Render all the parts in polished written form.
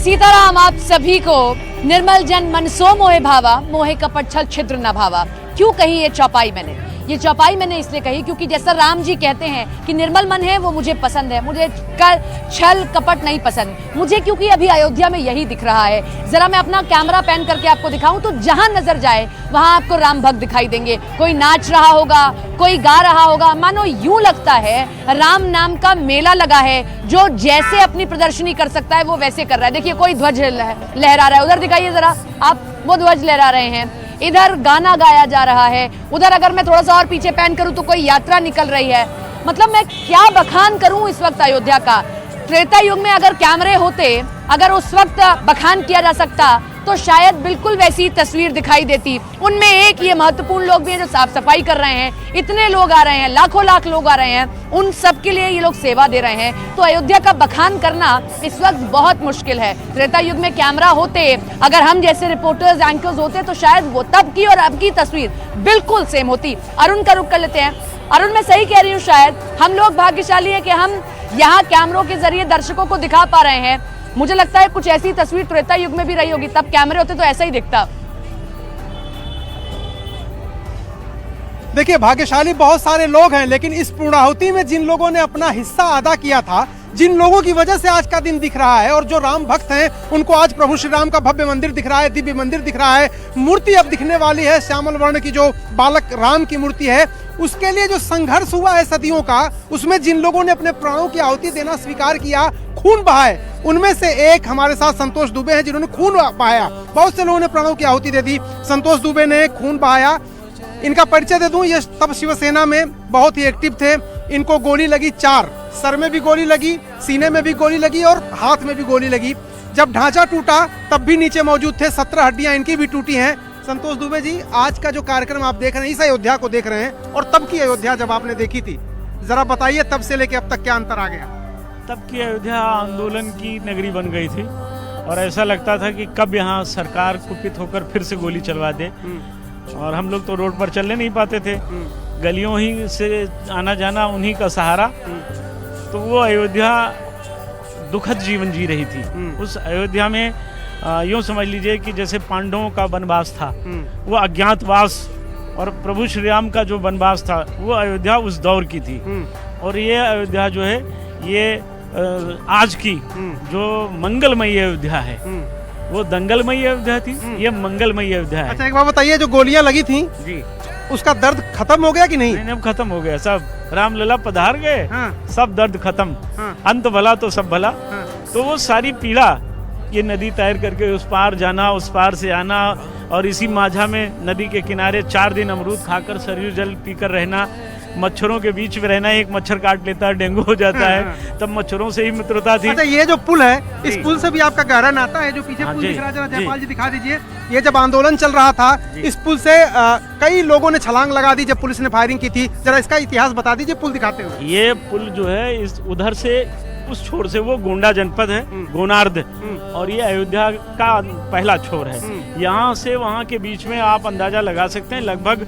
सीताराम आप सभी को। निर्मल जन मन सो मोहे भावा, मोहे कपट छल छिद्र न भावा। क्यों कही ये चौपाई मैंने? ये चौपाई मैंने इसलिए कही क्योंकि जैसा राम जी कहते हैं कि निर्मल मन है वो मुझे पसंद है, मुझे छल कपट नहीं पसंद मुझे, क्योंकि अभी अयोध्या में यही दिख रहा है। जरा मैं अपना कैमरा पैन करके आपको दिखाऊं तो जहां नजर जाए वहां आपको राम भक्त दिखाई देंगे। कोई नाच रहा होगा, कोई गा रहा होगा, मानो यूं लगता है राम नाम का मेला लगा है। जो जैसे अपनी प्रदर्शनी कर सकता है वो वैसे कर रहा है। देखिए कोई ध्वज लहरा रहा है, उधर दिखाइए जरा आप, वो ध्वज लहरा रहे हैं। इधर गाना गाया जा रहा है, उधर अगर मैं थोड़ा सा और पीछे पैन करूं तो कोई यात्रा निकल रही है। मतलब मैं क्या बखान करूं इस वक्त अयोध्या का। त्रेता युग में अगर कैमरे होते, अगर उस वक्त बखान किया जा सकता तो शायद बिल्कुल वैसी तस्वीर दिखाई देती। उनमें एक ये महत्वपूर्ण लोग भी हैं जो साफ सफाई कर रहे हैं। इतने लोग आ रहे हैं, लाखों लाख लोग आ रहे हैं, उन सब के लिए ये लोग सेवा दे रहे हैं। तो अयोध्या का बखान करना इस वक्त बहुत मुश्किल है। त्रेता युग में कैमरा होते, अगर हम जैसे रिपोर्टर्स एंकर्स होते तो शायद वो तब की और अब की तस्वीर बिल्कुल सेम होती। अरुण का रुख कर लेते हैं। अरुण, मैं सही कह रही हूँ, शायद हम लोग भाग्यशाली है कि हम यहाँ कैमरों के जरिए दर्शकों को दिखा पा रहे हैं। मुझे लगता है कुछ ऐसी तस्वीर त्रेता युग में भी रही होगी, तब कैमरे होते तो ऐसा ही दिखता। देखिए भाग्यशाली बहुत सारे लोग हैं, लेकिन इस पूर्णाहुति में जिन लोगों ने अपना हिस्सा अदा किया था, जिन लोगों की वजह से आज का दिन दिख रहा है, और जो राम भक्त हैं उनको आज प्रभु श्री राम का भव्य मंदिर दिख रहा है, दिव्य मंदिर दिख रहा है। मूर्ति अब दिखने वाली है, श्यामल वर्ण की जो बालक राम की मूर्ति है। उसके लिए जो संघर्ष हुआ है सदियों का, उसमें जिन लोगों ने अपने प्राणों की आहुति देना स्वीकार किया, खून बहाए, उनमें से एक हमारे साथ संतोष दुबे हैं जिन्होंने खून बहाया। बहुत से लोगों ने प्राणों की आहुति दे दी, संतोष दुबे ने खून बहाया। इनका परिचय दे दूं, ये तब शिवसेना में बहुत ही एक्टिव थे। इनको गोली लगी 4, सर में भी गोली लगी, सीने में भी गोली लगी और हाथ में भी गोली लगी। जब ढांचा टूटा तब भी नीचे मौजूद थे, 17 हड्डियां इनकी भी टूटी हैं। संतोष दुबे जी, आज का जो कार्यक्रम आप देख रहे हैं, इस अयोध्या को देख रहे हैं, और तब की अयोध्या जब आपने देखी थी, जरा बताइए तब से लेके अब तक क्या अंतर आ गया? तब की अयोध्या आंदोलन की नगरी बन गई थी और ऐसा लगता था कि कब यहाँ सरकार कुपित होकर फिर से गोली चलवा दे। और हम लोग तो रोड पर चलने नहीं पाते थे, गलियों ही से आना जाना उन्हीं का सहारा। तो वो अयोध्या दुखद जीवन जी रही थी। उस अयोध्या में यूँ समझ लीजिए कि जैसे पांडवों का वनवास था, वो अज्ञातवास, और प्रभु श्री राम का जो वनवास था वो अयोध्या उस दौर की थी। और ये अयोध्या जो है, ये आज की जो मंगलमयी अयोध्या है, वो दंगलमयी अयोध्या थी, ये मंगलमयी अयोध्या है। अच्छा एक बात बताइए, जो गोलियां लगी थी जी, उसका दर्द खत्म हो गया कि नहीं? अब खत्म हो गया सब। राम लला पधार गए, सब दर्द खत्म, अंत भला तो सब भला। तो वो सारी पीड़ा, ये नदी तैर करके उस पार जाना, उस पार से आना, और इसी माझा में नदी के किनारे 4 दिन अमरूद खाकर सरयू जल पीकर रहना, मच्छरों के बीच में रहना। एक मच्छर काट लेता है, डेंगू हो जाता है, तब मच्छरों से ही मित्रता थी। अच्छा, ये जो पुल है, इस पुल से भी आपका गहरा नाता है। जो पीछे पुल दिख रहा है, जरा जयपाल जी दिखा दीजिए। ये जब आंदोलन चल रहा था, इस पुल से कई लोगों ने छलांग लगा दी जब पुलिस ने फायरिंग की थी। जरा इसका इतिहास बता दीजिए पुल दिखाते हुए। ये पुल जो है, इस उधर से उस छोर से वो गोंडा जनपद है, गोनार्द, और ये अयोध्या का पहला छोर है। यहाँ से वहाँ के बीच में आप अंदाजा लगा सकते हैं लगभग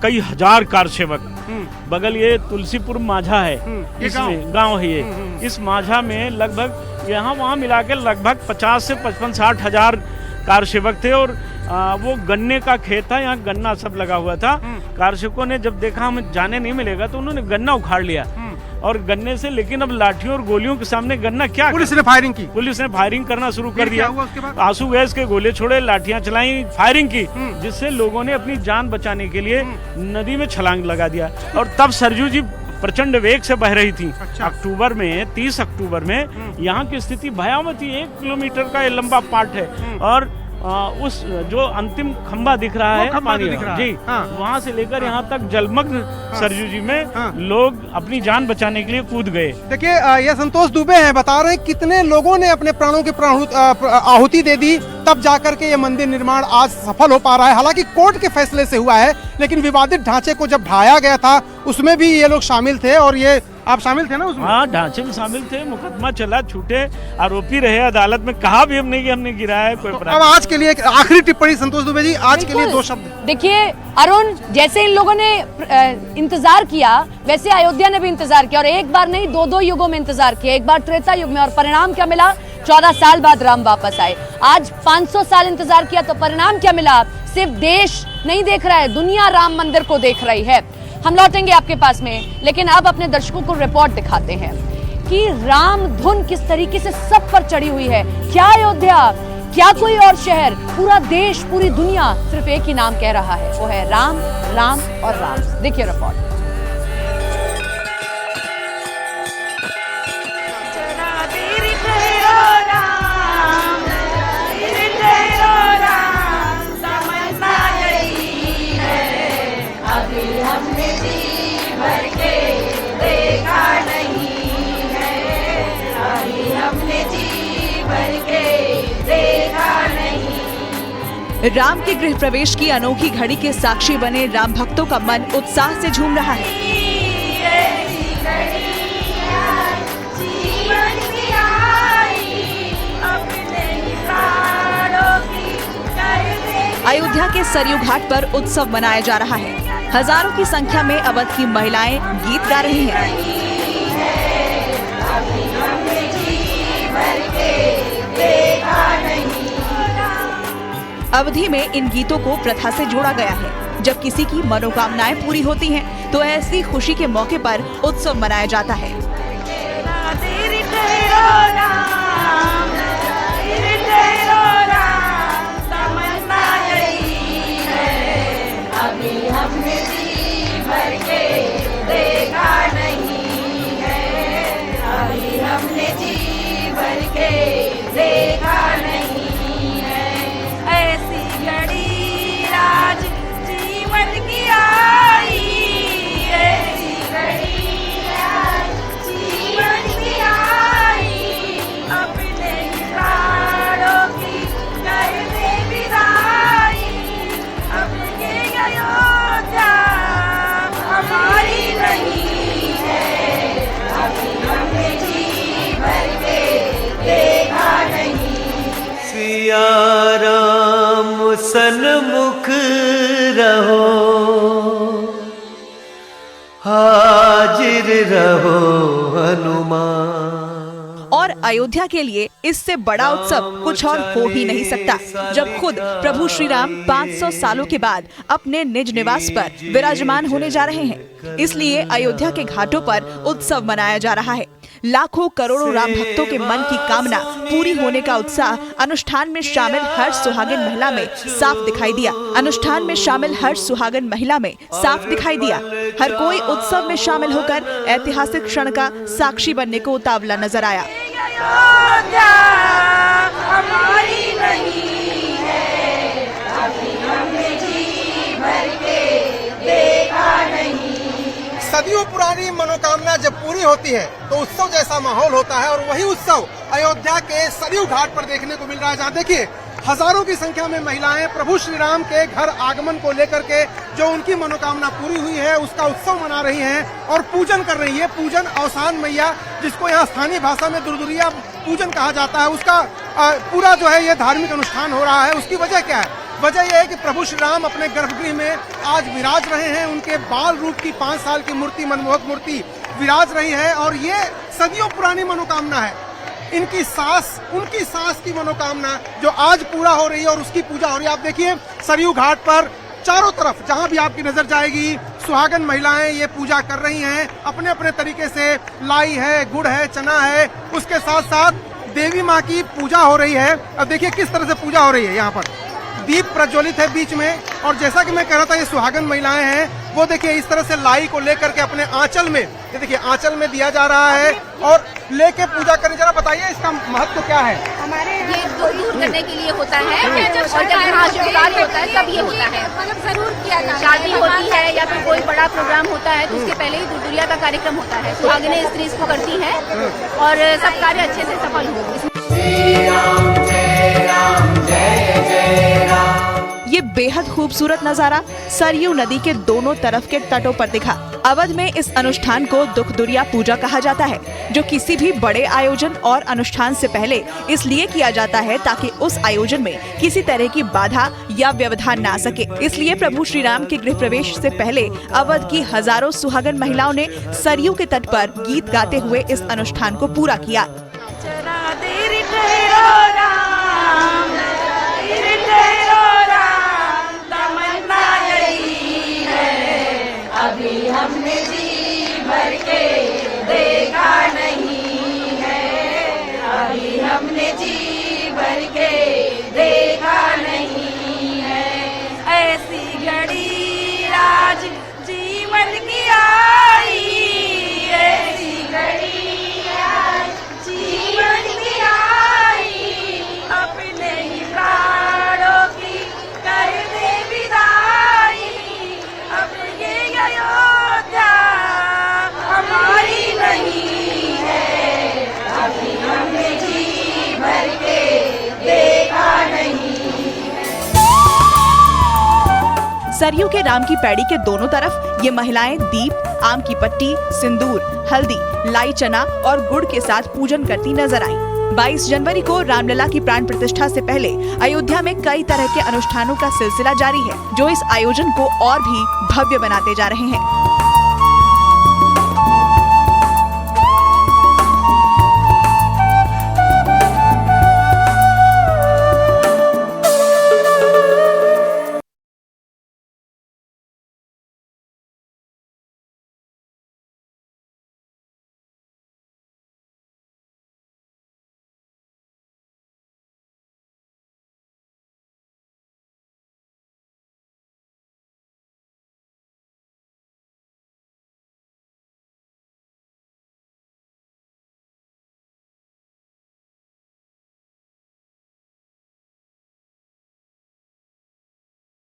कई हजार कार सेवक। बगल ये तुलसीपुर माझा है, इसमें गांव है ये। इस माझा में लगभग यहाँ वहाँ मिला के लगभग 50 से 55-60 हजार कार सेवक थे। और वो गन्ने का खेत था, यहाँ गन्ना सब लगा हुआ था। कार सेवकों ने जब देखा हमें जाने नहीं मिलेगा तो उन्होंने गन्ना उखाड़ लिया, और गन्ने से, लेकिन अब लाठियों और गोलियों के सामने गन्ना क्या? पुलिस ने फायरिंग की, पुलिस ने फायरिंग करना शुरू कर दिया। उसके बाद आंसू गैस के गोले छोड़े, लाठियां चलाई, फायरिंग की, जिससे लोगों ने अपनी जान बचाने के लिए नदी में छलांग लगा दिया। और तब सरयू जी प्रचंड वेग से बह रही थी। अच्छा। अक्टूबर में, 30 अक्टूबर में यहाँ की स्थिति भयावह थी। 1 किलोमीटर का ये लंबा पार्ट है, और उस जो अंतिम खंबा दिख रहा है पानी जी, वहाँ से लेकर यहाँ तक जलमग्न सरयू जी में लोग अपनी जान बचाने के लिए कूद गए। देखिए ये संतोष दुबे हैं, बता रहे हैं कितने लोगों ने अपने प्राणों की आहुति दे दी, तब जाकर के ये मंदिर निर्माण आज सफल हो पा रहा है। हालांकि कोर्ट के फैसले से हुआ है, लेकिन विवादित ढांचे को जब ढाया गया था उसमें भी ये लोग शामिल थे, और ये आप शामिल थे ना उसमें? हाँ, ढांचे में शामिल थे। मुकदमा चला, छूटे, आरोपी रहे, अदालत में कहा भी हमने कि हमने गिराया है कोई। अब आज के लिए एक आखिरी टिप्पणी संतोष दुबे जी, आज के लिए 2 शब्द। देखिए अरुण, जैसे इन लोगों ने इंतजार किया, वैसे अयोध्या ने भी इंतजार किया, और एक बार नहीं 2-2 युगों में इंतजार किया। एक बार त्रेता युग में, और परिणाम क्या मिला? 14 साल बाद राम वापस आए। आज 500 साल इंतजार किया तो परिणाम क्या मिला? सिर्फ देश नहीं देख रहा है, दुनिया राम मंदिर को देख रही है। हम लौटेंगे आपके पास में, लेकिन अब अपने दर्शकों को रिपोर्ट दिखाते हैं कि राम धुन किस तरीके से सब पर चढ़ी हुई है। क्या अयोध्या, क्या कोई और शहर, पूरा देश, पूरी दुनिया सिर्फ एक ही नाम कह रहा है, वो है राम, राम और राम। देखिए रिपोर्ट। राम के गृह प्रवेश की अनोखी घड़ी के साक्षी बने राम भक्तों का मन उत्साह से झूम रहा है। अयोध्या के सरयू घाट पर उत्सव मनाया जा रहा है। हजारों की संख्या में अवध की महिलाएं गीत गा रही हैं। अवधि में इन गीतों को प्रथा से जोड़ा गया है। जब किसी की मनोकामनाएं पूरी होती हैं, तो ऐसी खुशी के मौके पर उत्सव मनाया जाता है। राम सन्मुख रहो, हाजिर रहो हनुमान। और अयोध्या के लिए इससे बड़ा उत्सव कुछ और हो ही नहीं सकता, जब खुद प्रभु श्री राम 500 सालों के बाद अपने निज निवास पर विराजमान होने जा रहे हैं। इसलिए अयोध्या के घाटों पर उत्सव मनाया जा रहा है। लाखों करोड़ों राम भक्तों के मन की कामना पूरी होने का उत्साह अनुष्ठान में शामिल हर सुहागिन महिला में साफ दिखाई दिया। हर कोई उत्सव में शामिल होकर ऐतिहासिक क्षण का साक्षी बनने को उतावला नजर आया। सदियों पुरानी मनोकामना जब पूरी होती है तो उत्सव जैसा माहौल होता है, और वही उत्सव अयोध्या के सरयू घाट पर देखने को मिल रहा है, जहाँ देखिए हजारों की संख्या में महिलाएं प्रभु श्री राम के घर आगमन को लेकर के जो उनकी मनोकामना पूरी हुई है उसका उत्सव मना रही हैं और पूजन कर रही है। पूजन अवसान मैया, जिसको यहाँ स्थानीय भाषा में दुर्दुरिया पूजन कहा जाता है, उसका पूरा जो है ये धार्मिक अनुष्ठान हो रहा है। उसकी वजह क्या है? वजह यह है कि प्रभु श्री राम अपने गर्भगृह में आज विराज रहे हैं। उनके बाल रूप की 5 साल की मूर्ति, मनमोहक मूर्ति विराज रही है, और ये सदियों पुरानी मनोकामना है। उनकी सास की मनोकामना जो आज पूरा हो रही है और उसकी पूजा हो रही है। आप देखिए सरयू घाट पर चारों तरफ जहां भी आपकी नजर जाएगी सुहागन महिलाएं ये पूजा कर रही हैं अपने अपने तरीके से। लाई है, गुड़ है, चना है, उसके साथ साथ देवी माँ की पूजा हो रही है। अब देखिए किस तरह से पूजा हो रही है। यहाँ पर दीप प्रज्वलित है बीच में, और जैसा कि मैं कह रहा था ये सुहागन महिलाएं हैं, वो देखिए इस तरह से लाई को लेकर के अपने आंचल में, ये देखिए आंचल में दिया जा रहा है और लेके पूजा करने। जरा बताइए इसका महत्व क्या है? हमारे ये दूर करने के लिए होता है, और जब यहाँ शुक्रवार होता है तब ये होता है। मतलब जरूर किया जाता है। शादी होती है या फिर कोई बड़ा प्रोग्राम होता है तो उसके पहले ही दुर्दुरिया का कार्यक्रम होता है। सुहागिनें स्त्री इसको करती हैं और सब कार्य अच्छे से सफल हो। ये बेहद खूबसूरत नजारा सरयू नदी के दोनों तरफ के तटों पर दिखा। अवध में इस अनुष्ठान को दुखदुरिया पूजा कहा जाता है, जो किसी भी बड़े आयोजन और अनुष्ठान से पहले इसलिए किया जाता है ताकि उस आयोजन में किसी तरह की बाधा या व्यवधान ना सके। इसलिए प्रभु श्री राम के गृह प्रवेश से पहले अवध की हजारों सुहागन महिलाओं ने सरयू के तट पर गीत गाते हुए इस अनुष्ठान को पूरा किया। सरयू के राम की पैड़ी के दोनों तरफ ये महिलाएं दीप, आम की पट्टी, सिंदूर, हल्दी, लाई चना और गुड़ के साथ पूजन करती नजर आईं। 22 जनवरी को रामलला की प्राण प्रतिष्ठा से पहले अयोध्या में कई तरह के अनुष्ठानों का सिलसिला जारी है, जो इस आयोजन को और भी भव्य बनाते जा रहे हैं।